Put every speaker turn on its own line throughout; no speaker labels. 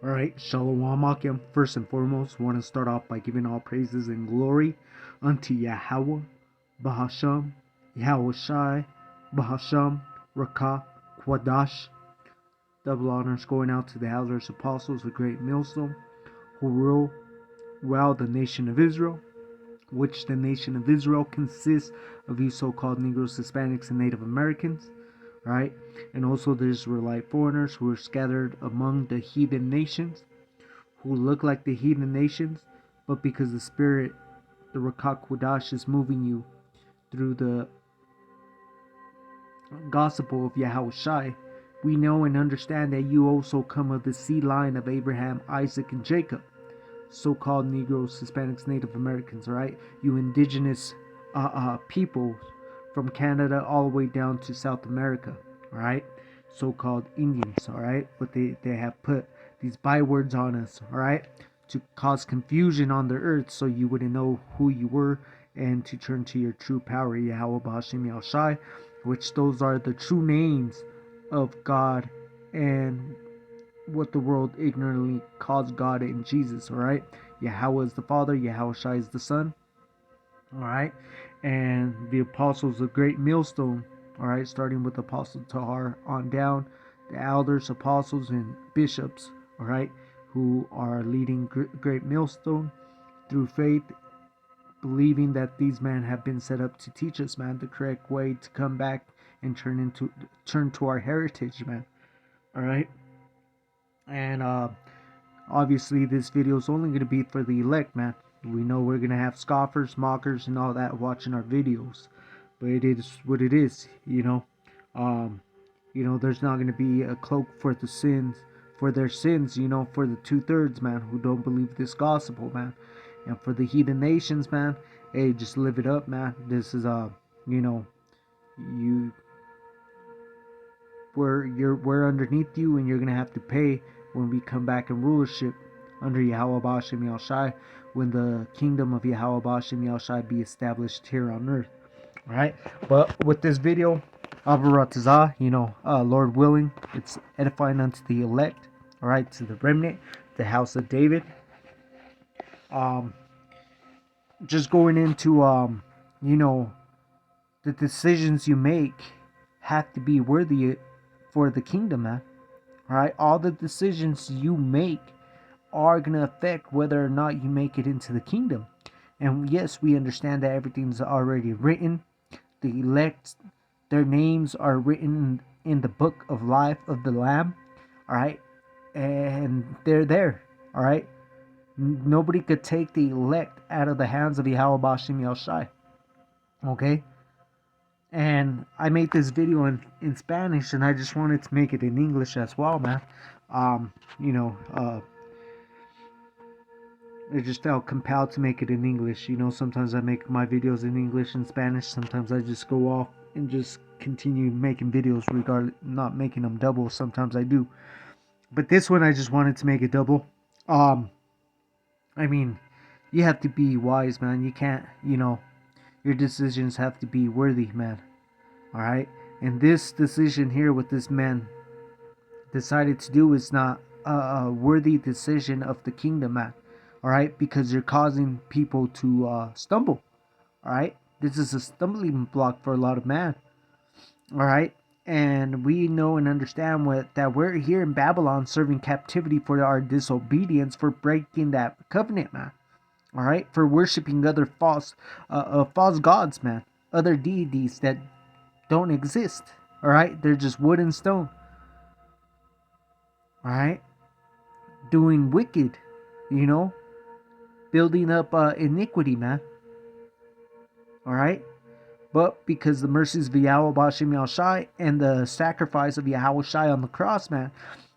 Alright, Shalom Akim. First and foremost, want to start off by giving all praises and glory unto Yahweh, Bahasham, Yahweh Shai, Bahasham, Rakah, Quadash. Double honors going out to the elders, apostles, the great millstone, who rule well the nation of Israel, which the nation of Israel consists of you so-called Negroes, Hispanics, and Native Americans. Right? And also the Israelite foreigners who are scattered among the heathen nations, who look like the heathen nations, but because the Spirit, the Rakak Qudash, is moving you through the gospel of Yahweh Shai, we know and understand that you also come of the seed line of Abraham, Isaac, and Jacob, so-called Negroes, Hispanics, Native Americans, right? You indigenous people from Canada all the way down to South America, right? So-called Indians, all right? But they have put these bywords on us, all right, to cause confusion on the earth, so you wouldn't know who you were, and to turn to your true power, Yahweh Ba'Hashem Yahushai, which those are the true names of God and what the world ignorantly calls God and Jesus, all right? Yahweh is the Father, Yahweh Shai is the Son, all right? And the apostles, the great millstone, all right, starting with Apostle Tahar on down, the elders, apostles, and bishops, all right, who are leading great millstone through faith, believing that these men have been set up to teach us, man, the correct way to come back and turn to our heritage, man, all right? And obviously this video is only going to be for the elect, man. We know we're going to have scoffers, mockers, and all that watching our videos, but it is what it is, you know. There's not going to be a cloak for the sins, for their sins, you know, for the 2/3, man, who don't believe this gospel, man. And for the heathen nations, man, hey, just live it up, man. This is you know, you we're underneath you, and you're gonna have to pay when we come back in rulership under Yahweh Ba'Hashem Yahushai, when the kingdom of Yahweh Ba'Hashem Yahushai be established here on earth. Alright? But with this video, Avaratazah, Lord willing, it's edifying unto the elect, alright, to the remnant, the house of David. Just going into the decisions you make have to be worthy for the kingdom, man. Alright, all the decisions you make are going to affect whether or not you make it into the kingdom. And yes, we understand that everything's already written. The elect, their names are written in the book of life of the Lamb. Alright, and they're there. Alright, nobody could take the elect out of the hands of Yahweh Ba'Hashem Yahushai. Okay? And I made this video in Spanish, and I just wanted to make it in English as well, man. I just felt compelled to make it in English. Sometimes I make my videos in English and Spanish. Sometimes I just go off and just continue making videos, not making them double. Sometimes I do. But this one, I just wanted to make it double. You have to be wise, man. You can't, your decisions have to be worthy, man. Alright? And this decision here, what this man decided to do, is not a worthy decision of the kingdom, man. Alright? Because you're causing people to stumble. Alright? This is a stumbling block for a lot of man. Alright? And we know and understand that we're here in Babylon serving captivity for our disobedience, for breaking that covenant, man. Alright? For worshiping other false gods, man. Other deities that don't exist. Alright? They're just wood and stone. Alright? Doing wicked. Building up iniquity, man. Alright? But because the mercies of Yahweh Ba'Hashem Yahushai and the sacrifice of Yahweh Shai on the cross, man,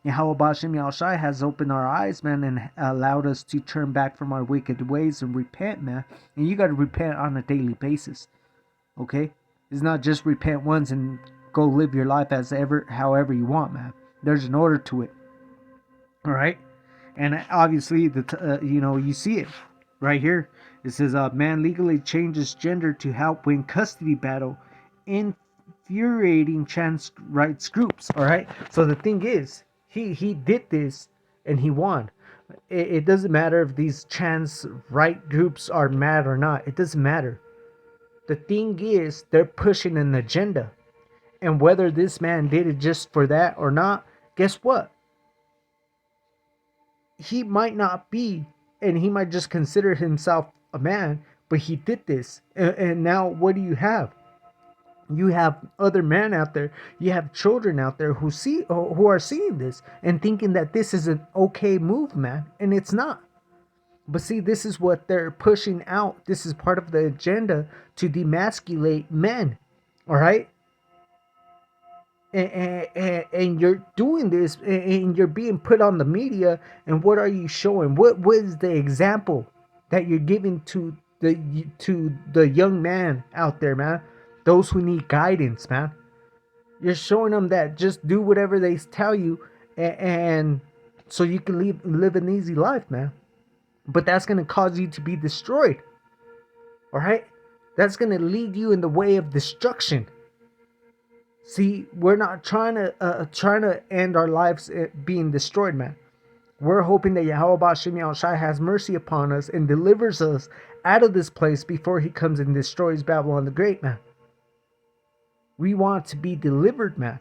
Yahweh Ba'Hashem Yahushai has opened our eyes, man, and allowed us to turn back from our wicked ways and repent, man. And you got to repent on a daily basis. Okay? It's not just repent once and go live your life however you want, man. There's an order to it. Alright? And obviously, you see it right here. It says, man legally changes gender to help win custody battle, infuriating trans rights groups. Alright? So the thing is, he did this and he won. It doesn't matter if these trans right groups are mad or not. It doesn't matter. The thing is, they're pushing an agenda. And whether this man did it just for that or not, guess what? He might not be, and he might just consider himself a man, but he did this. And now what do you have? You have other men out there, you have children out there who are seeing this and thinking that this is an okay move, man, and it's not. But see, this is what they're pushing out. This is part of the agenda to demasculate men. All right? And you're doing this, and you're being put on the media, and what are you showing? What is the example that you're giving to the young man out there, man? Those who need guidance, man. You're showing them that just do whatever they tell you, and so you can live an easy life, man. But that's going to cause you to be destroyed. All right? That's going to lead you in the way of destruction. See, we're not trying to end our lives being destroyed, man. We're hoping that Yahweh Bashem Yahushai has mercy upon us and delivers us out of this place before he comes and destroys Babylon the Great, man. We want to be delivered, man.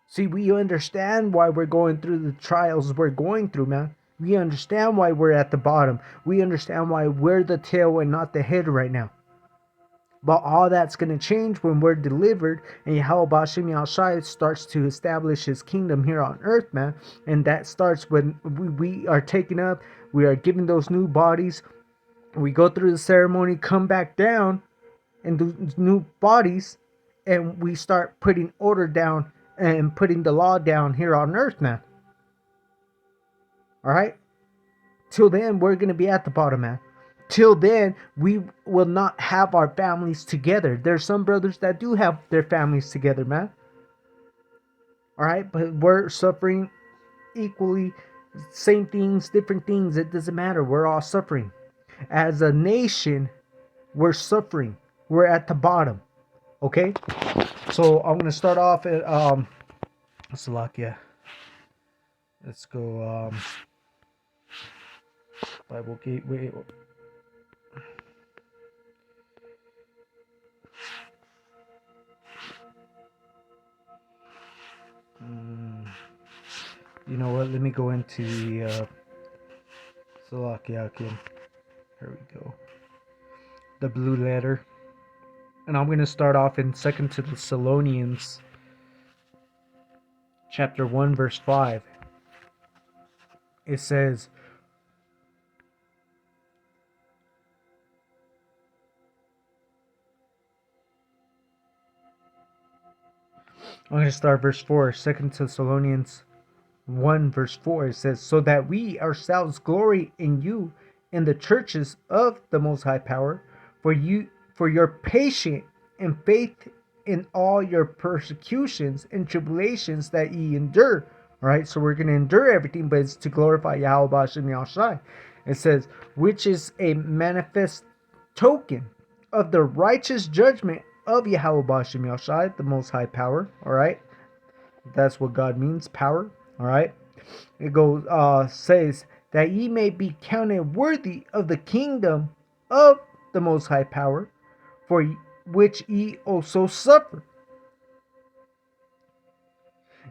See, we understand why we're going through the trials we're going through, man. We understand why we're at the bottom. We understand why we're the tail and not the head right now. But all that's going to change when we're delivered and Yahweh Bashem Yahushai starts to establish his kingdom here on earth, man. And that starts when we are taken up. We are given those new bodies. We go through the ceremony, come back down in those new bodies, and we start putting order down and putting the law down here on earth, man. All right? Till then, we're going to be at the bottom, man. Till then, we will not have our families together. There's some brothers that do have their families together, man. All right? But we're suffering equally. Same things, different things. It doesn't matter. We're all suffering. As a nation, we're suffering. We're at the bottom. Okay? So, I'm going to start off at... Salakia. Let's go... Bible Gateway. You know what? Let me go into the Salakia again. Here we go. The blue letter. And I'm going to start off in 2 Thessalonians chapter 1 verse 5. It says, I'm going to start verse 4, 2 Thessalonians 1 verse 4. It says, so that we ourselves glory in you in the churches of the Most High Power, for your patience and faith in all your persecutions and tribulations that ye endure. All right, so we're going to endure everything, but it's to glorify Yahweh Bashem Yahushai. It says, which is a manifest token of the righteous judgment of Yahweh Bashem Yahushai, the Most High Power. All right, that's what God means, power. All right, it goes says that ye may be counted worthy of the kingdom of the Most High Power, for which ye also suffer.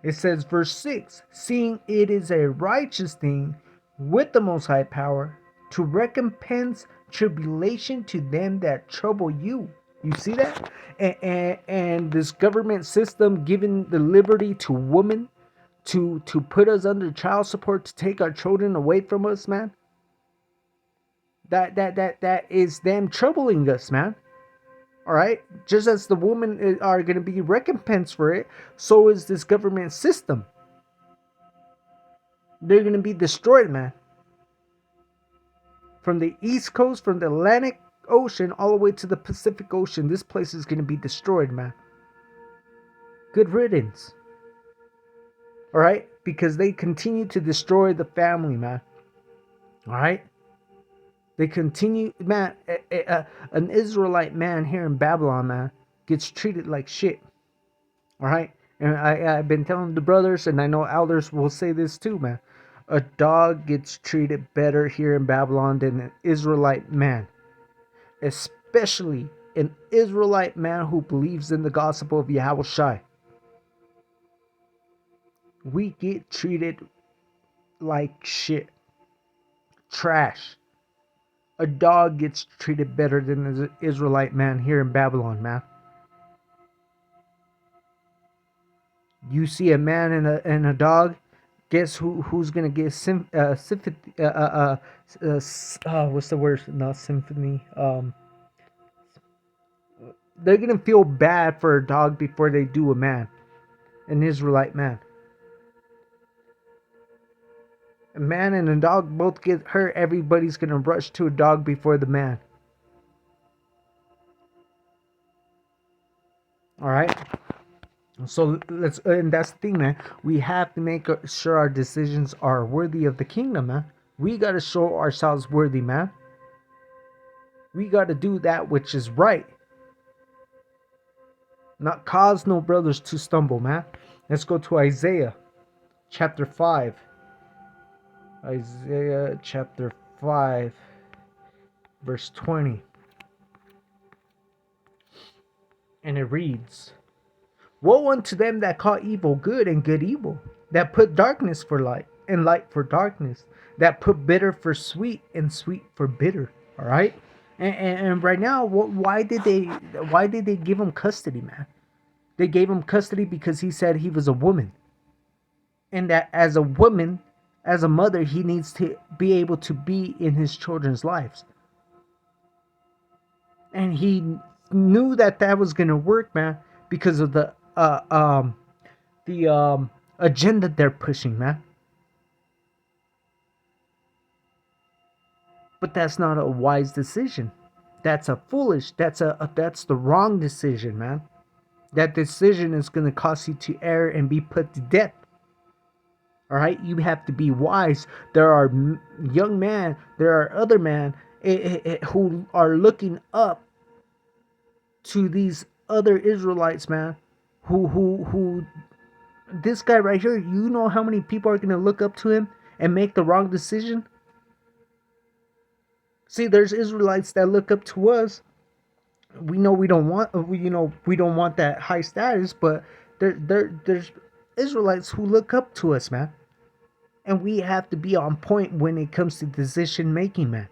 It says, verse 6, seeing it is a righteous thing with the Most High Power to recompense tribulation to them that trouble you. You see that? And this government system giving the liberty to women to put us under child support, to take our children away from us, man. That is them troubling us, man. All right, just as the women are going to be recompensed for it, so is this government system. They're going to be destroyed, man. From the East Coast, from the Atlantic Ocean, all the way to the Pacific Ocean, this place is going to be destroyed, man. Good riddance. All right, because they continue to destroy the family, man. All right. They continue, man, an Israelite man here in Babylon, man, gets treated like shit. All right? And I've been telling the brothers, and I know elders will say this too, man. A dog gets treated better here in Babylon than an Israelite man, especially an Israelite man who believes in the gospel of Yahweh Shai. We get treated like shit. Trash. A dog gets treated better than an Israelite man here in Babylon, man. You see a man and a dog, guess who's gonna get sympathy? What's the word? Not symphony. They're gonna feel bad for a dog before they do a man, an Israelite man. A man and a dog both get hurt. Everybody's gonna rush to a dog before the man. All right. So let's, and that's the thing, man. We have to make sure our decisions are worthy of the kingdom, man. We gotta show ourselves worthy, man. We gotta do that which is right, not cause no brothers to stumble, man. Let's go to Isaiah chapter 5. Isaiah chapter 5, verse 20. And it reads, Woe unto them that call evil good and good evil, that put darkness for light and light for darkness, that put bitter for sweet and sweet for bitter. All right? And right now, why did they give him custody, man? They gave him custody because he said he was a woman. And that as a woman, as a mother, he needs to be able to be in his children's lives. And he knew that was going to work, man, because of the agenda they're pushing, man. But that's not a wise decision. That's a foolish. That's the wrong decision, man. That decision is going to cause you to err and be put to death. All right, you have to be wise. There are young men, there are other men who are looking up to these other Israelites, man. Who this guy right here, you know how many people are going to look up to him and make the wrong decision? See, there's Israelites that look up to us. We know we don't want that high status, but there's Israelites who look up to us, man. And we have to be on point when it comes to decision making, man.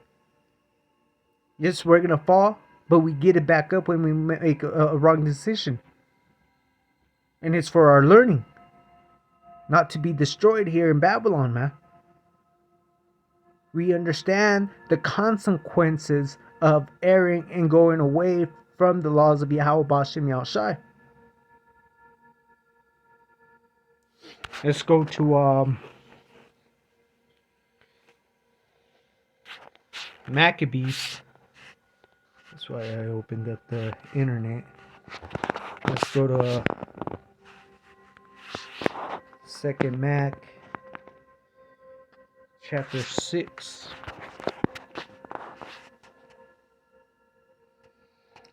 Yes, we're gonna fall, but we get it back up when we make a wrong decision. And it's for our learning, not to be destroyed here in Babylon, man. We understand the consequences of erring and going away from the laws of Yahweh Bashem Yahushai. Let's go to Maccabees. That's why I opened up the internet. Let's go to Second Mac, chapter 6.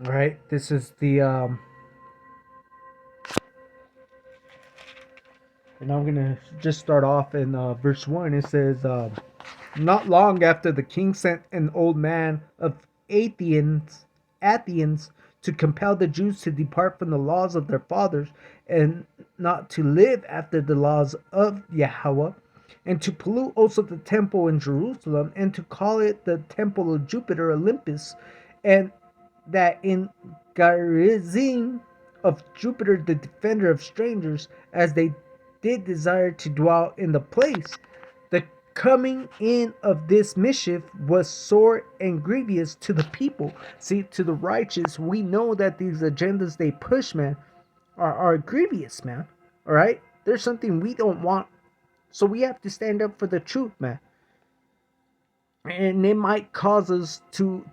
All right, this is the and I'm gonna just start off in verse 1. It says, not long after the king sent an old man of Athens to compel the Jews to depart from the laws of their fathers and not to live after the laws of Yahweh, and to pollute also the temple in Jerusalem, and to call it the temple of Jupiter Olympus, and that in Gerizim of Jupiter the defender of strangers, as they did desire to dwell in the place. The coming in of this mischief was sore and grievous to the people. See, to the righteous, we know that these agendas they push, man, are grievous, man. All right, there's something we don't want, so we have to stand up for the truth, man. And it might cause us to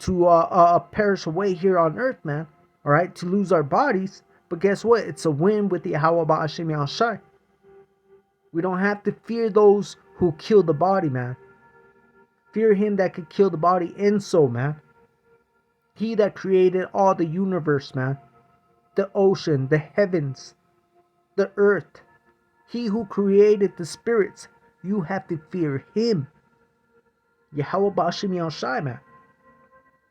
perish away here on earth, man. All right, to lose our bodies. But guess what? It's a win with the Yahweh Ba'ashem Yahushai. We don't have to fear those who kill the body, man. Fear him that could kill the body and soul, man. He that created all the universe, man. The ocean, the heavens. the earth, He who created the spirits, you have to fear Him. Yahweh Bashim Yahushai, man.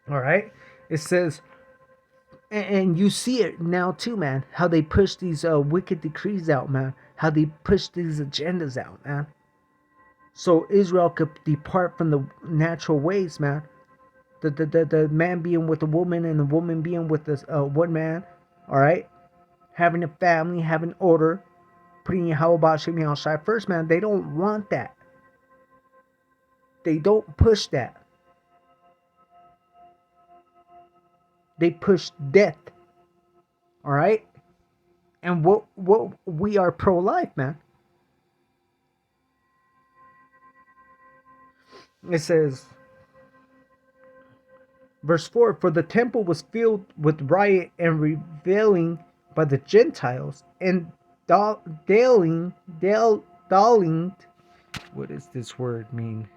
Alright? It says, and you see it now too, man, how they push these wicked decrees out, man. How they push these agendas out, man. So Israel could depart from the natural ways, man. The man being with the woman and the woman being with this one man. Alright? Having a family, having order. Putting Yahweh Bashim Yahushai first, man. They don't want that. They don't push that. They push death. Alright? And what we are pro-life, man. It says, verse 4, for the temple was filled with riot and reveling by the Gentiles, and dalling, what does this word mean?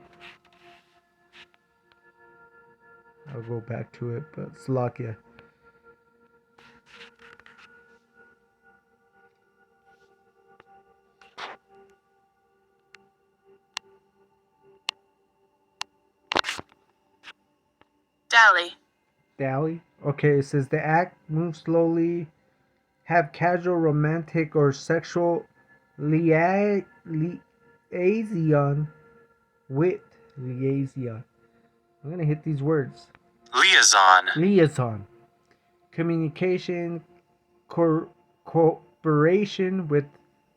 I'll go back to it, but Slovakia. Dally. Okay, it says the act moves slowly, have casual romantic or sexual liaison with liaison. I'm gonna hit these words. Liaison. Communication, cooperation with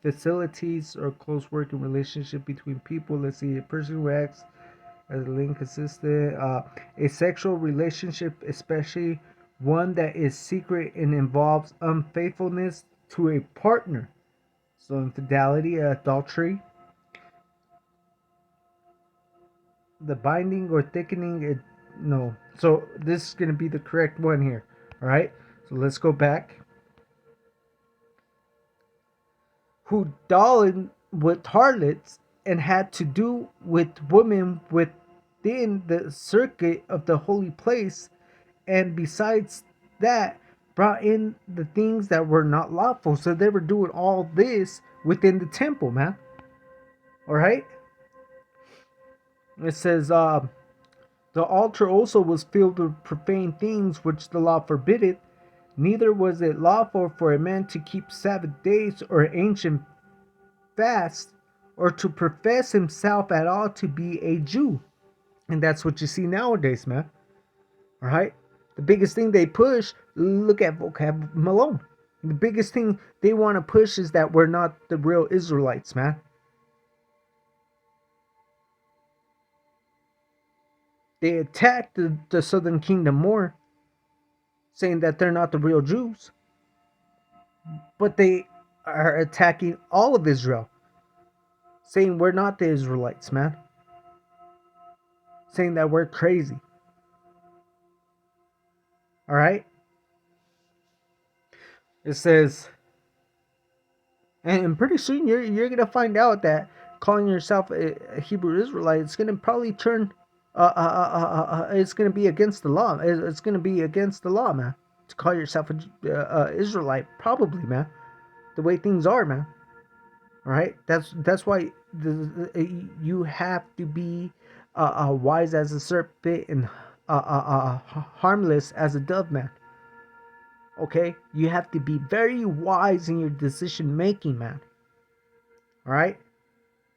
facilities or close working relationship between people. Let's see, a person who acts as a link consistent, a sexual relationship, especially one that is secret and involves unfaithfulness to a partner. So infidelity, adultery, the binding or thickening, it, no. So this is going to be the correct one here. All right. So let's go back. Who dallied with harlots and had to do with women within the circuit of the holy place, and besides that, brought in the things that were not lawful. So they were doing all this within the temple, man. All right. It says, the altar also was filled with profane things which the law forbidded. Neither was it lawful for a man to keep Sabbath days or ancient fasts, or to profess himself at all to be a Jew. And that's what you see nowadays, man. All right. The biggest thing they push, look at Vocab Malone. The biggest thing they want to push is that we're not the real Israelites, man. They attacked the southern kingdom more, saying that they're not the real Jews. But they are attacking all of Israel, saying we're not the Israelites, man. Saying that we're crazy. All right? It says, and pretty soon you're going to find out that calling yourself a Hebrew Israelite, it's going to probably turn, it's going to be against the law. It's going to be against the law, man. To call yourself a Israelite, probably, man. The way things are, man. All right? That's why you have to be wise as a serpent and harmless as a dove, man. Okay? You have to be very wise in your decision making, man. All right?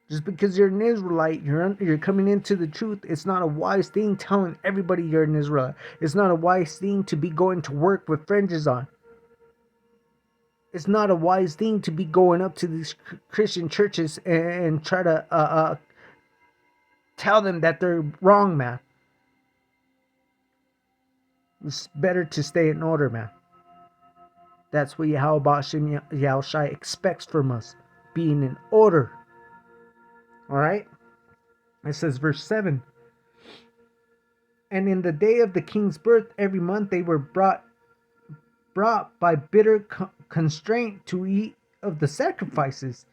Just because you're an Israelite, you're coming into the truth, it's not a wise thing telling everybody you're an Israelite. It's not a wise thing to be going to work with fringes on. It's not a wise thing to be going up to these Christian churches and try to tell them that they're wrong, man. It's better to stay in order, man. That's what Yahweh Bashim Yahushai expects from us. Being in order. Alright? It says verse 7. And in the day of the king's birth, every month they were brought by bitter constraint to eat of the sacrifices.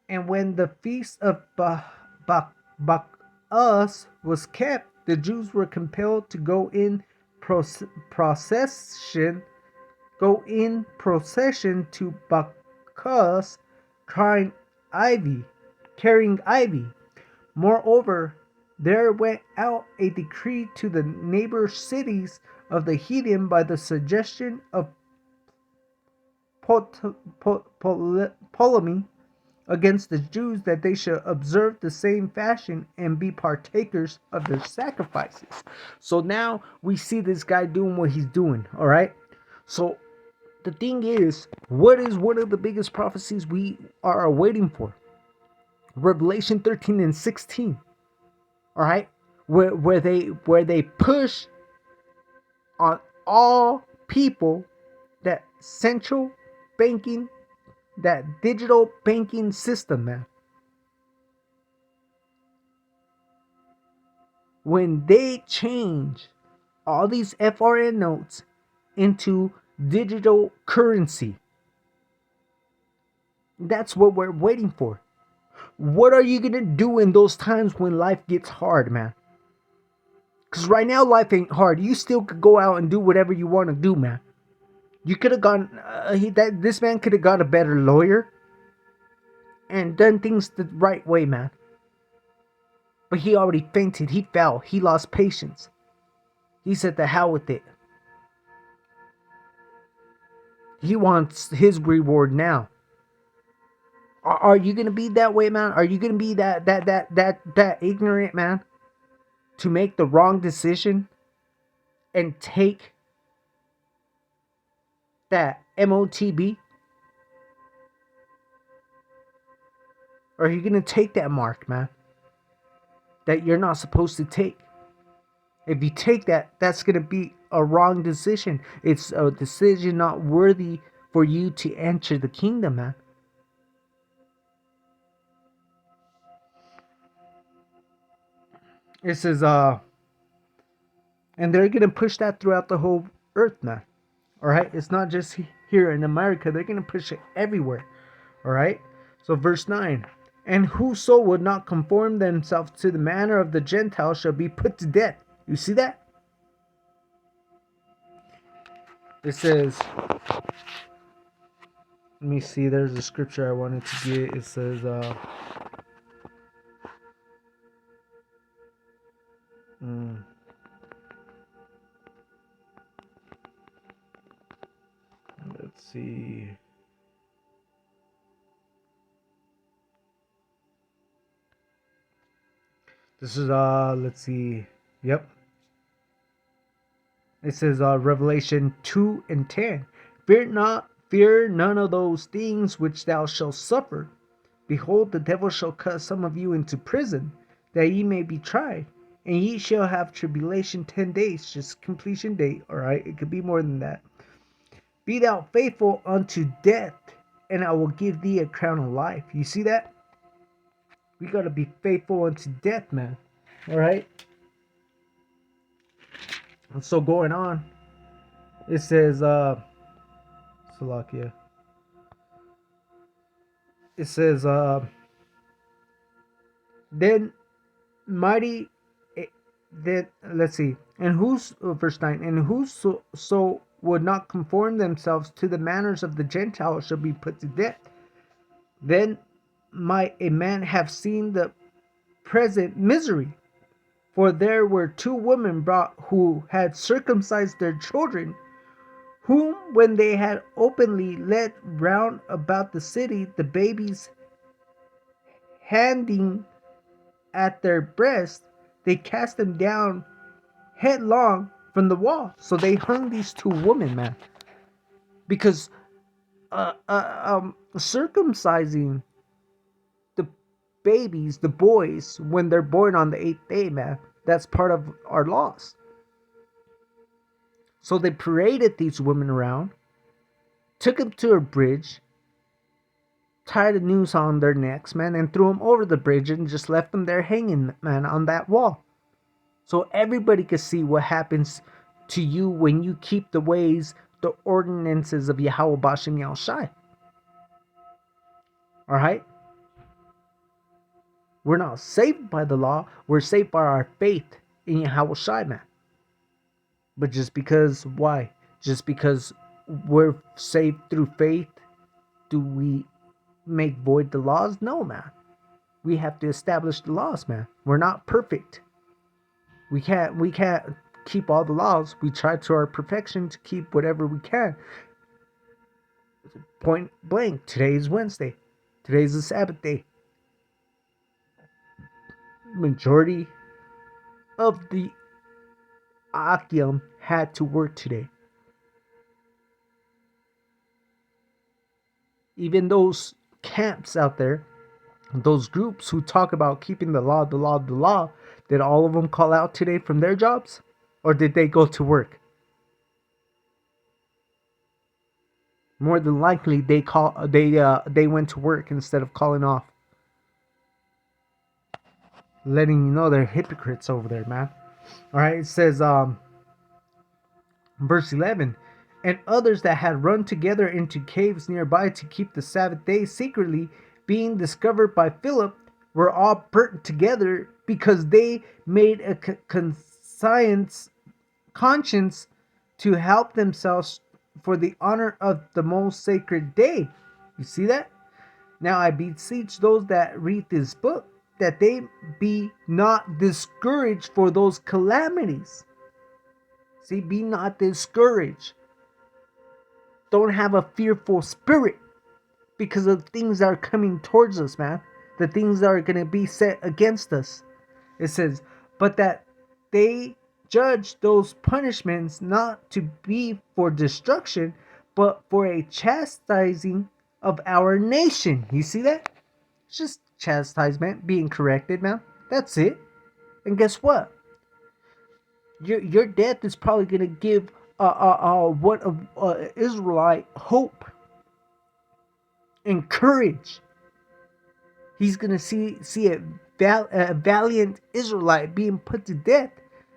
And when the feast of Bacchus was kept, the Jews were compelled to go in procession to cause carrying ivy. Moreover, there went out a decree to the neighbor cities of the heathen by the suggestion of Ptolemy against the Jews, that they should observe the same fashion and be partakers of their sacrifices. So now we see this guy doing what he's doing, all right? So the thing is, what is one of the biggest prophecies we are waiting for? Revelation 13 and 16, all right? Where they push on all people that central banking, that digital banking system, man. When they change all these FRN notes into digital currency, that's what we're waiting for. What are you gonna do in those times when life gets hard, man? Because right now life ain't hard. You still could go out and do whatever you want to do, man. You could have gone. This man could have got a better lawyer and done things the right way, man. But he already fainted. He fell. He lost patience. He said, "The hell with it." He wants his reward now. Are you gonna be that way, man? Are you gonna be that ignorant, man, to make the wrong decision and take that MOTB? Or are you gonna take that mark, man, that you're not supposed to take? If you take that, that's gonna be a wrong decision. It's a decision not worthy for you to enter the kingdom, man. It says, and they're gonna push that throughout the whole earth, man. All right, it's not just here in America. They're gonna push it everywhere. All right. So verse 9. And whoso would not conform themselves to the manner of the Gentiles shall be put to death. You see that? It says, let me see, there's a scripture I wanted to get. It says, let's see. This is let's see. Yep. It says Revelation 2 and 10. Fear none of those things which thou shalt suffer. Behold, the devil shall cast some of you into prison, that ye may be tried, and ye shall have tribulation 10 days, just completion date, alright? It could be more than that. Be thou faithful unto death, and I will give thee a crown of life. You see that? We gotta be faithful unto death, man. Alright? And so going on, it says, Salakia. It says, then mighty, then let's see, and who's verse 9, and whoso would not conform themselves to the manners of the Gentiles shall be put to death. Then might a man have seen the present misery, for there were 2 women brought who had circumcised their children, whom when they had openly led round about the city, the babies handing at their breast, they cast them down headlong from the wall. So they hung these 2 women, man, because circumcising the babies, the boys, when they're born on the 8th day, man, that's part of our laws. So they paraded these women around, took them to a bridge, tied a noose on their necks, man, and threw them over the bridge and just left them there hanging, man, on that wall. So everybody could see what happens to you when you keep the ways, the ordinances of Yahweh Bashem Yahushai. Alright? We're not saved by the law, we're saved by our faith in Yahweh Shai, man. But just because, why? Just because we're saved through faith, do we make void the laws? No, man. We have to establish the laws, man. We're not perfect. We can't keep all the laws. We try to our perfection to keep whatever we can. Point blank, today is Wednesday. Today's the Sabbath day. Majority of the Akim had to work today. Even those camps out there, those groups who talk about keeping the law, did all of them call out today from their jobs? Or did they go to work? More than likely, they went to work instead of calling off. Letting you know they're hypocrites over there, man. All right, it says, verse 11, and others that had run together into caves nearby to keep the Sabbath day secretly, being discovered by Philip, were all burnt together because they made a conscience to help themselves for the honor of the most sacred day. You see that? Now I beseech those that read this book that they be not discouraged for those calamities. See, be not discouraged. Don't have a fearful spirit because of things that are coming towards us, man. The things that are going to be set against us. It says, but that they judge those punishments not to be for destruction, but for a chastising of our nation. You see that? It's just chastisement, being corrected, man. That's it. And guess what? Your death is probably going to give Israelite hope and courage. He's going to see a valiant Israelite being put to death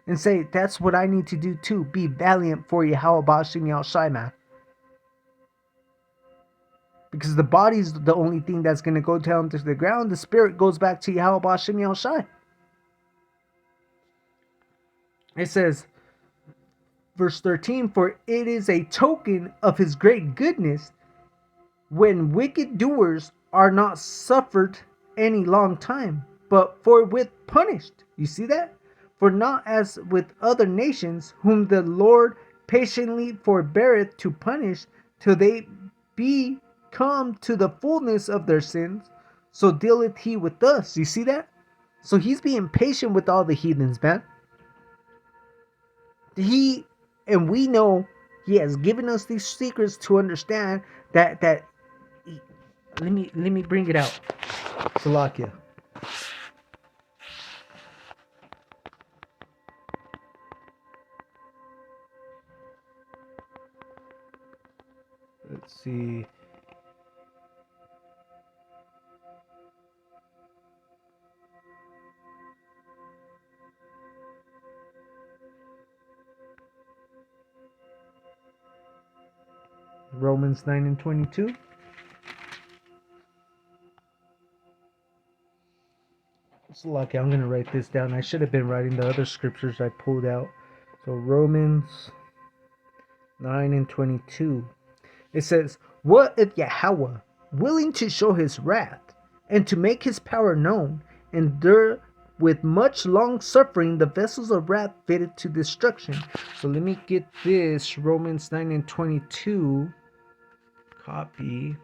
and say, that's what I need to do too. Be valiant for Yahweh Ba'ashim Yahushai, man. Because the body's the only thing that's going to go down to the ground. The spirit goes back to Yahweh Ba'ashim Yahushai. It says, verse 13, for it is a token of his great goodness when wicked doers are not suffered any long time, but forthwith punished. You see that? For not as with other nations, whom the Lord patiently forbeareth to punish, till they be come to the fullness of their sins, so dealeth he with us. You see that? So he's being patient with all the heathens, man. And we know he has given us these secrets to understand that let me bring it out. Salakia. Let's see. Romans 9 and 22. It's lucky. I'm going to write this down. I should have been writing the other scriptures I pulled out. So Romans 9 and 22. It says, what if Yahweh, willing to show his wrath and to make his power known, endure with much long suffering the vessels of wrath fitted to destruction. So let me get this. Romans 9 and 22. Copy.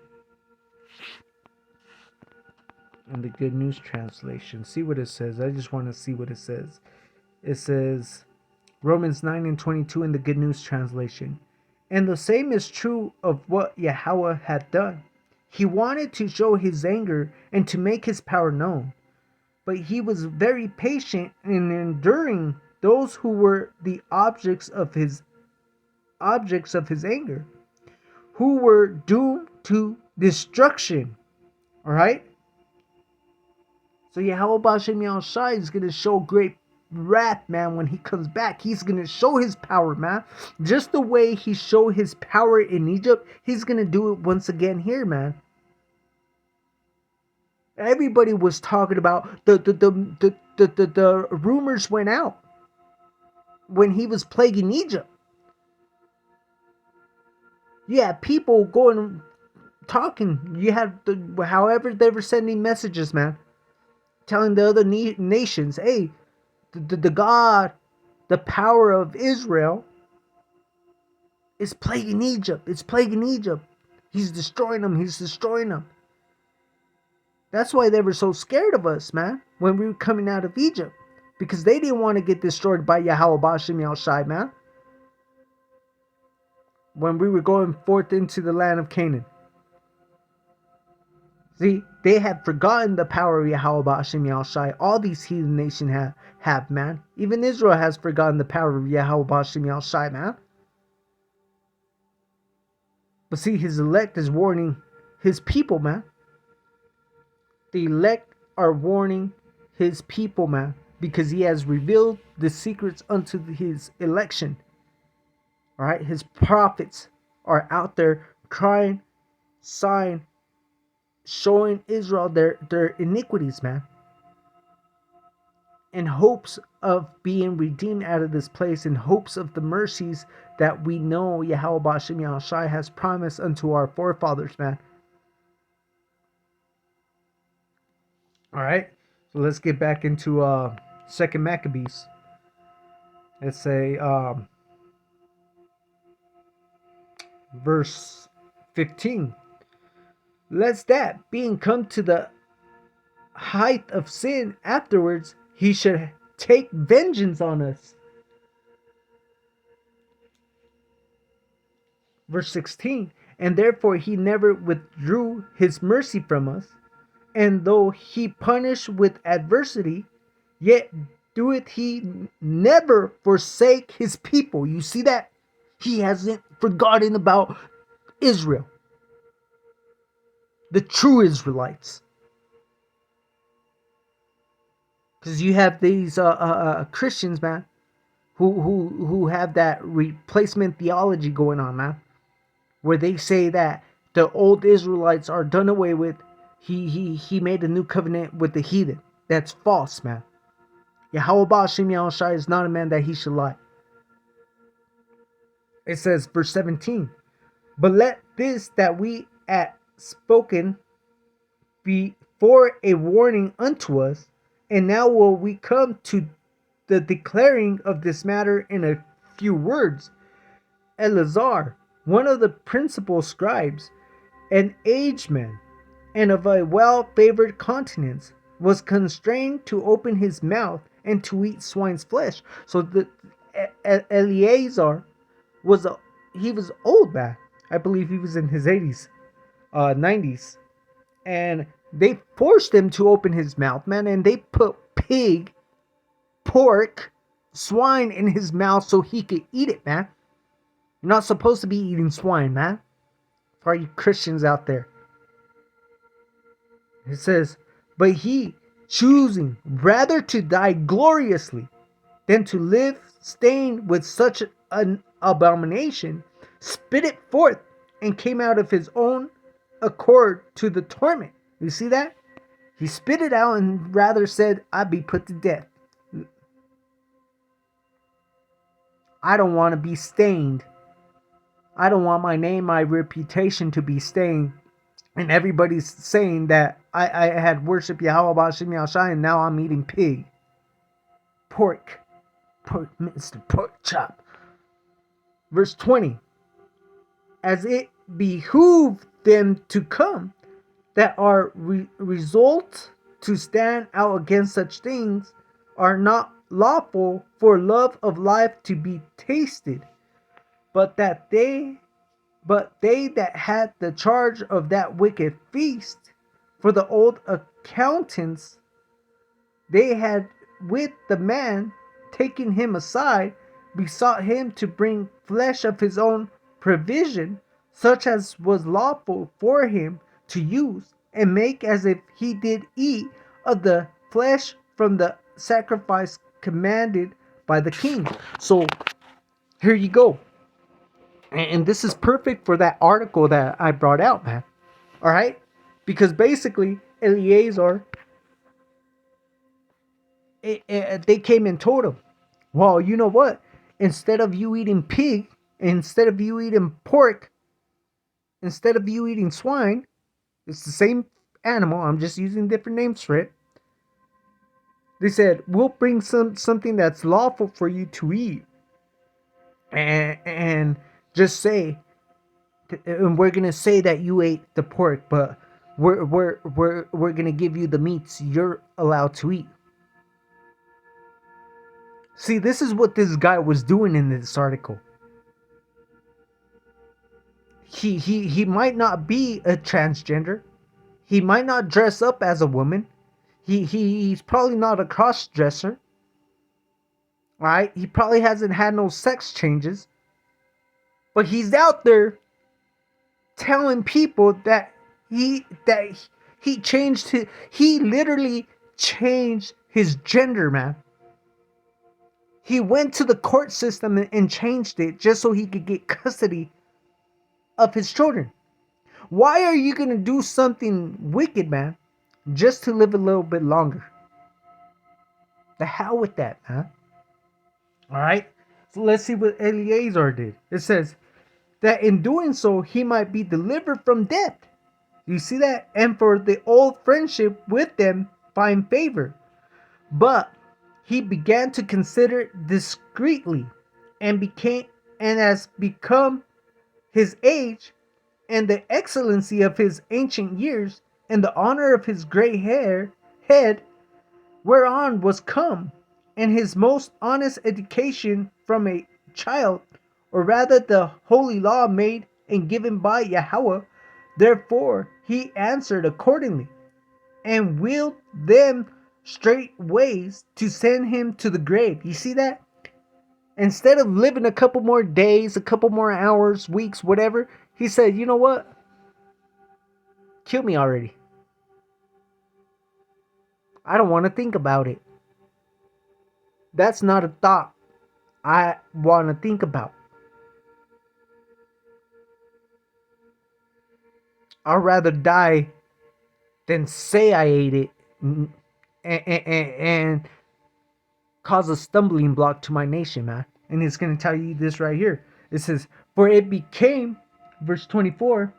In the Good News Translation. See what it says. I just want to see what it says. It says, Romans 9 and 22 in the Good News Translation. And the same is true of what Yahweh had done. He wanted to show his anger and to make his power known. But he was very patient in enduring those who were the objects of his anger, who were doomed to destruction. Alright? So Yahweh Ba'ashim Yahushai is going to show great wrath, man, when he comes back. He's going to show his power, man. Just the way he showed his power in Egypt, he's going to do it once again here, man. Everybody was talking about the rumors went out when he was plaguing Egypt. Yeah, people going talking. You had however they were sending messages, man, telling the other nations, hey, the God, the power of Israel is plaguing Egypt. It's plaguing Egypt. He's destroying them. He's destroying them. That's why they were so scared of us, man, when we were coming out of Egypt. Because they didn't want to get destroyed by Yahweh Bashim Yahushai, man. When we were going forth into the land of Canaan. See, they had forgotten the power of Yahweh Bashim Yahushai. All these heathen nations have, man. Even Israel has forgotten the power of Yahweh Bashim Yahushai, man. But see, his elect is warning his people, man. The elect are warning his people, man, because he has revealed the secrets unto his election. All right, his prophets are out there crying, sighing, showing Israel their iniquities, man, in hopes of being redeemed out of this place, in hopes of the mercies that we know Yahweh Bashim Yahushai has promised unto our forefathers, man. All right, so let's get back into 2 Maccabees. Let's say verse 15. Lest that, being come to the height of sin, afterwards he should take vengeance on us. Verse 16. And therefore he never withdrew his mercy from us, and though he punished with adversity, yet doeth he never forsake his people. You see that? He hasn't forgotten about Israel, the true Israelites. Because you have these Christians, man, who have that replacement theology going on, man, where they say that the old Israelites are done away with. He made a new covenant with the heathen. That's false, man. Yahweh Bashim Yahushai is not a man that he should lie. It says, verse 17, but let this that we at spoken be for a warning unto us, and now will we come to the declaring of this matter in a few words. Eleazar, one of the principal scribes, an aged man, and of a well-favored countenance, was constrained to open his mouth and to eat swine's flesh. So the Eleazar was old, man. I believe he was in his 80s, 90s, and they forced him to open his mouth, man, and they put pig, pork, swine in his mouth so he could eat it, man. You're not supposed to be eating swine, man. For you Christians out there. It says, but he, choosing rather to die gloriously than to live stained with such an abomination, spit it forth and came out of his own accord to the torment. You see that? He spit it out and rather said, I'd be put to death. I don't want to be stained. I don't want my name, my reputation to be stained. And everybody's saying that I had worshipped Yahweh Bashim Yahushai and now I'm eating pig. Pork, Mr. Pork Chop. Verse 20. As it behooved them to come, that are result to stand out against such things, are not lawful for love of life to be tasted, but they that had the charge of that wicked feast, for the old accountants, they had with the man taking him aside, besought him to bring flesh of his own provision, such as was lawful for him to use, and make as if he did eat of the flesh from the sacrifice commanded by the king. So here you go. And this is perfect for that article that I brought out, man. All right? Because basically, Eleazar, they came and told him, well, you know what? Instead of you eating pig, instead of you eating pork, instead of you eating swine, it's the same animal. I'm just using different names for it. They said, we'll bring something that's lawful for you to eat, and just say, and we're gonna say that you ate the pork, but we're gonna give you the meats you're allowed to eat. See, this is what this guy was doing in this article. He might not be a transgender. He might not dress up as a woman. He's probably not a cross dresser. Right? He probably hasn't had no sex changes. But he's out there telling people that he changed his, he literally changed his gender, man. He went to the court system and changed it just so he could get custody of his children. Why are you going to do something wicked, man, just to live a little bit longer? The hell with that, man. All right. So let's see what Eleazar did. It says that in doing so, he might be delivered from death. You see that? And for the old friendship with them, find favor. But he began to consider discreetly and has become his age and the excellency of his ancient years and the honor of his gray head whereon was come, and his most honest education from a child, or rather the holy law made and given by Yahweh. Therefore he answered accordingly, and willed them straight ways to send him to the grave. You see that? Instead of living a couple more days, a couple more hours, weeks, whatever, he said, you know what? Kill me already. I don't want to think about it. That's not a thought I want to think about. I'd rather die than say I ate it and cause a stumbling block to my nation, man. And it's going to tell you this right here. It says, for it became, verse 24,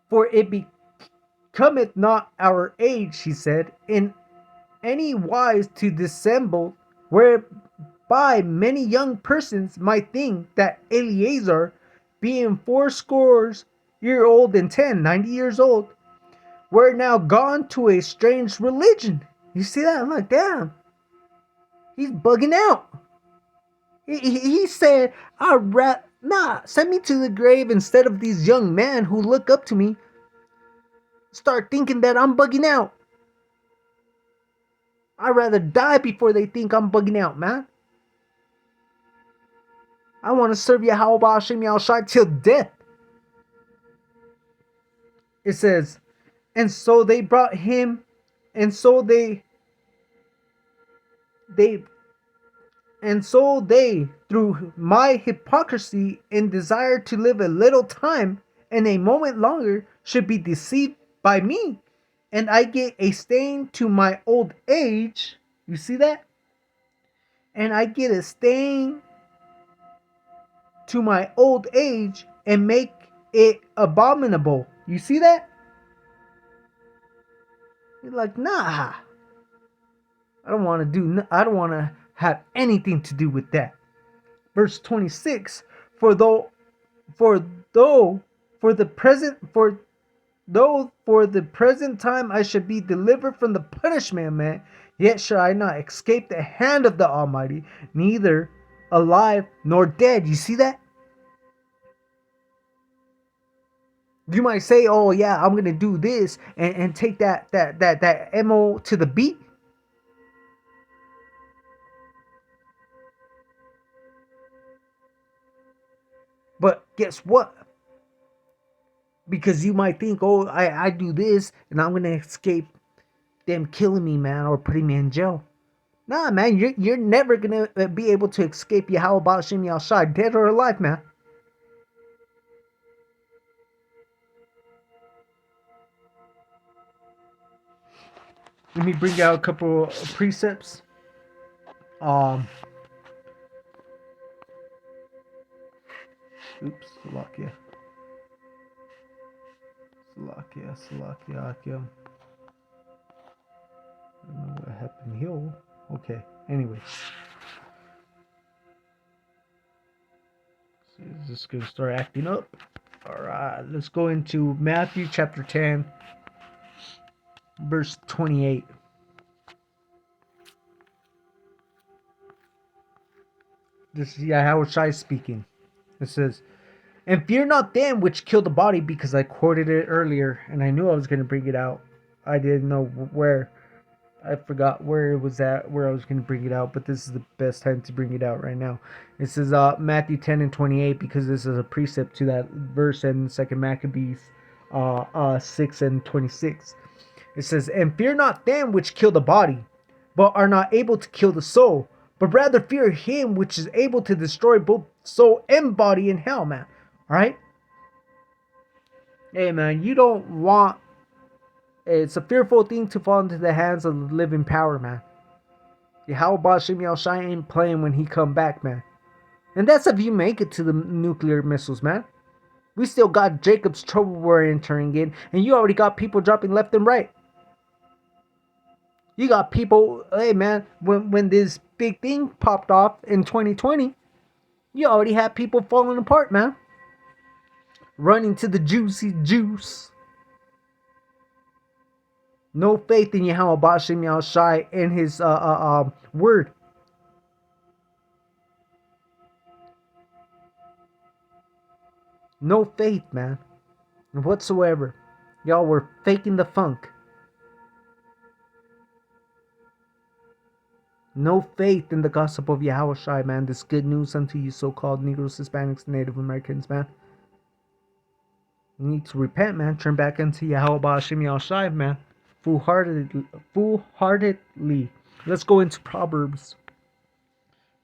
for it becometh not our age, he said, in any wise to dissemble, whereby many young persons might think that Eleazar, being 80 years old and 90 years old, were now gone to a strange religion. You see that? I'm like, damn, he's bugging out. He said, send me to the grave instead of these young men who look up to me start thinking that I'm bugging out. I'd rather die before they think I'm bugging out, man. I want to serve Yahweh Hashem Yahushai till death. It says, and so they brought him, and so they through my hypocrisy and desire to live a little time and a moment longer should be deceived by me, and I get a stain to my old age. You see that? And I get a stain to my old age and make it abominable. You see that? You're like, nah. I don't want to have anything to do with that. Verse 26, for though for the present time I should be delivered from the punishment of man, yet shall I not escape the hand of the Almighty, neither alive nor dead. You see that? You might say, oh yeah, I'm gonna do this and take that MO to the beat. But guess what? Because you might think, oh, I do this and I'm gonna escape them killing me, man, or putting me in jail. Nah, man, you're never gonna be able to escape Yahweh Ba'ashem Yahushai, dead or alive, man. Let me bring out a couple of precepts. Oops, lock, yeah. Salakia. I don't know what happened here. Okay, anyways. So is this going to start acting up? Alright, let's go into Matthew chapter 10, verse 28. This is Yahushua speaking. It says, "And fear not them which kill the body," because I quoted it earlier and I knew I was going to bring it out. I didn't know where. I forgot where it was at, where I was going to bring it out, but this is the best time to bring it out right now. It says Matthew 10 and 28, because this is a precept to that verse in 2 Maccabees 6 and 26. It says, "And fear not them which kill the body, but are not able to kill the soul, but rather fear him which is able to destroy both soul and body in hell," man. Alright? Hey, man, you don't want... It's a fearful thing to fall into the hands of the living power, man. Yahweh Bashem Yahushai ain't playing when he come back, man. And that's if you make it to the nuclear missiles, man. We still got Jacob's trouble war entering in, and you already got people dropping left and right. You got people, hey man, when this big thing popped off in 2020, you already had people falling apart, man. Running to the juicy juice. No faith in Yahweh Bashem Yahushai and his word. No faith, man. Whatsoever. Y'all were faking the funk. No faith in the gospel of Yahushai, man. This good news unto you so-called Negroes, Hispanics, Native Americans, man. You need to repent, man. Turn back into Yahweh Bashem Yahushai, man. Full-heartedly. Let's go into Proverbs.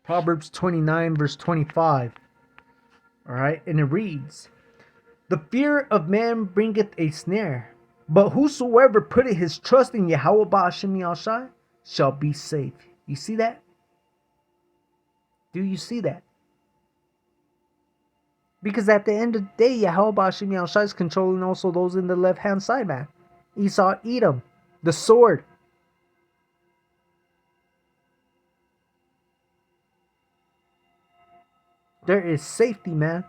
Proverbs 29, verse 25. Alright, and it reads, "The fear of man bringeth a snare, but whosoever putteth his trust in Yahweh Bashem Yahushai shall be safe." You see that? Do you see that? Because at the end of the day, Yahweh Bashem Yahushai is controlling also those in the left-hand side, man. Esau, Edom, the sword. There is safety, man.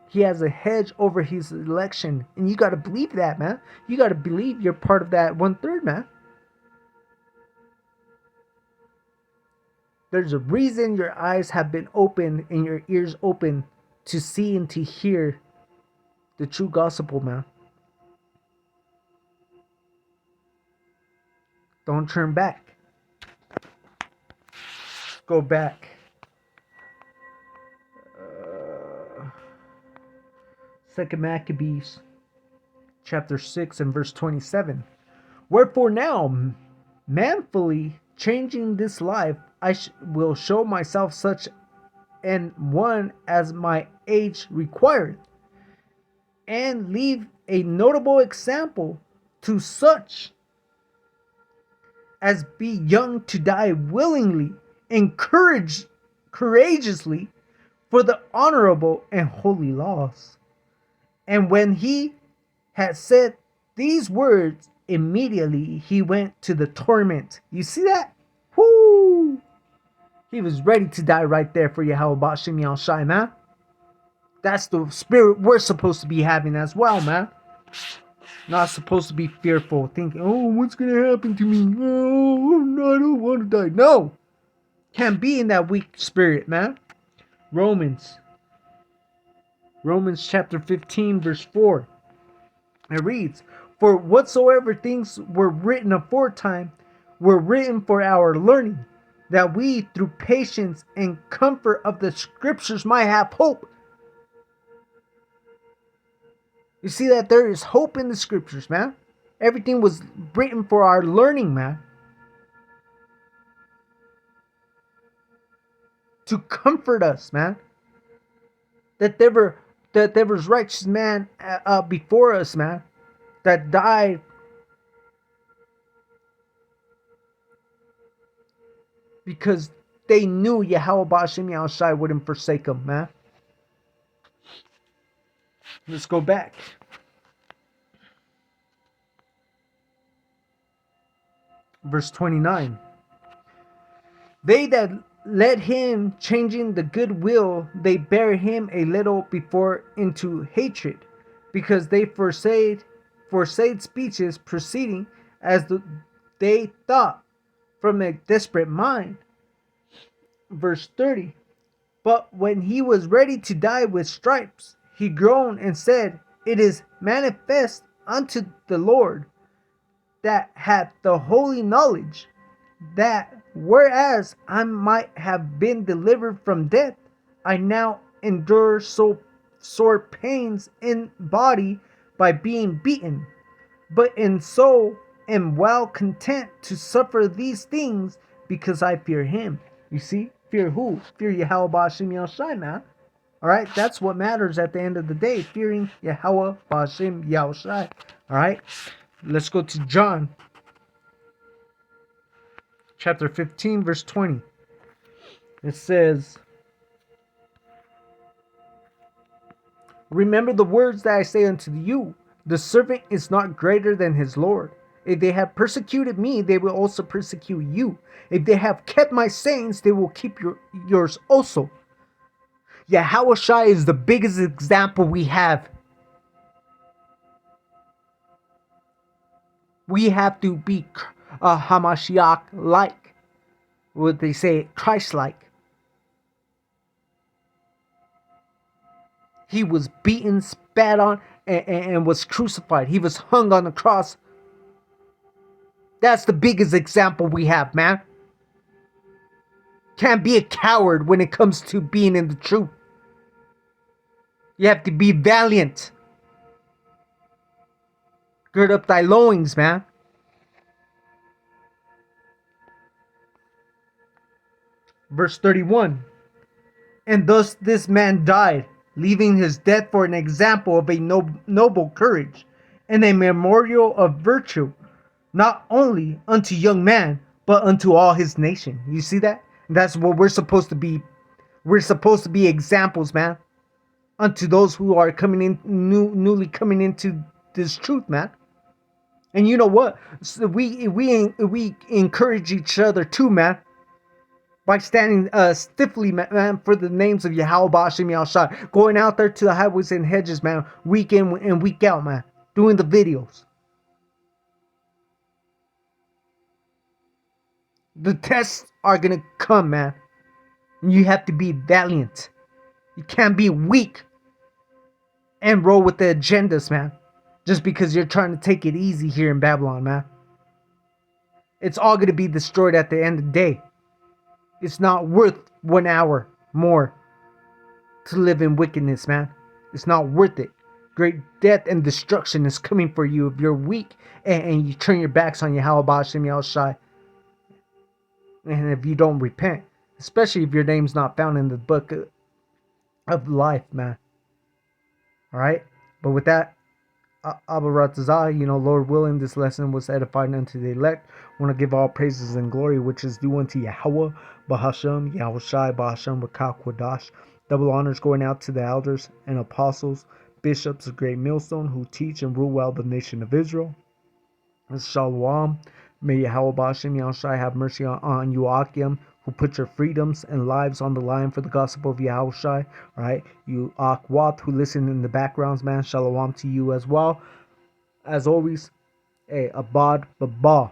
He has a hedge over his election. And you got to believe that, man. You got to believe you're part of that 1/3, man. There's a reason your eyes have been open and your ears open to see and to hear the true gospel, man. Don't turn back. Go back. 2 Maccabees chapter 6 and verse 27. "Wherefore now, manfully changing this life, I will show myself such an one as my age requireth, and leave a notable example to such as be young to die willingly and courageously for the honorable and holy laws." And when he had said these words, immediately he went to the torment. You see that? Whoo! He was ready to die right there for Yahweh Bashem Yahushai, man. That's the spirit we're supposed to be having as well, man. Not supposed to be fearful, thinking, "Oh, what's going to happen to me? Oh, no, I don't want to die." No. Can't be in that weak spirit, man. Romans chapter 15, verse 4. It reads, "For whatsoever things were written aforetime were written for our learning, that we through patience and comfort of the scriptures might have hope." You see that there is hope in the scriptures, man. Everything was written for our learning, man. To comfort us, man. That there was righteous man before us, man, that died because they knew Yahweh Bashem Yahushai wouldn't forsake them, man. Let's go back. Verse 29. They that let him changing the good will, they bear him a little before into hatred, because they forsake speeches proceeding they thought from a desperate mind. Verse 30. But when he was ready to die with stripes, he groaned and said, It is manifest unto the Lord that hath the holy knowledge, that whereas I might have been delivered from death, I now endure so sore pains in body by being beaten, but in soul am well content to suffer these things because I fear him. You see? Fear who? Fear Yahweh Ba'Shem Yahushai, man. Alright? That's what matters at the end of the day. Fearing Yahweh Ba'Shem Yahushai. Alright? Let's go to John. Chapter 15, verse 20. It says, Remember the words that I say unto you. The servant is not greater than his Lord. If they have persecuted me, they will also persecute you. If they have kept my sayings, they will keep yours also. Yahushua is the biggest example we have. We have to be Hamashiach-like. What they say, Christ-like. He was beaten, spat on, and was crucified. He was hung on the cross. That's the biggest example we have, man. Can't be a coward when it comes to being in the truth. You have to be valiant. Gird up thy loins, man. Verse 31. And thus this man died, leaving his death for an example of a noble courage, and a memorial of virtue, not only unto young man, but unto all his nation. You see that? That's what we're supposed to be. We're supposed to be examples, man, unto those who are coming in, newly coming into this truth, man. And you know what? So we encourage each other too, man, by standing stiffly, man, for the names of Yahweh Ba'Shem Yahushua, going out there to the highways and hedges, man, week in and week out, man, doing the videos. The tests are gonna come, man. And you have to be valiant. You can't be weak and roll with the agendas, man. Just because you're trying to take it easy here in Babylon, man. It's all gonna be destroyed at the end of the day. It's not worth 1 hour more to live in wickedness, man. It's not worth it. Great death and destruction is coming for you if you're weak and you turn your backs on Yahweh Ba'Shem Yahushai. And if you don't repent, especially if your name's not found in the book of life, man. Alright? But with that, Abaratazah, Lord willing, this lesson was edifying unto the elect. I want to give all praises and glory which is due unto Yahweh, Bahashem, Yahushai, Bahashem, Rakah, Quadash. Double honors going out to the elders and apostles, bishops of Great Millstone, who teach and rule well the nation of Israel. Shalom. May Yahweh Ba'Shem Yahushai have mercy on you, Akim, who put your freedoms and lives on the line for the gospel of Yahushai. Alright, you Akwat who listen in the backgrounds, man. Shalom to you as well. As always, Abad Baba.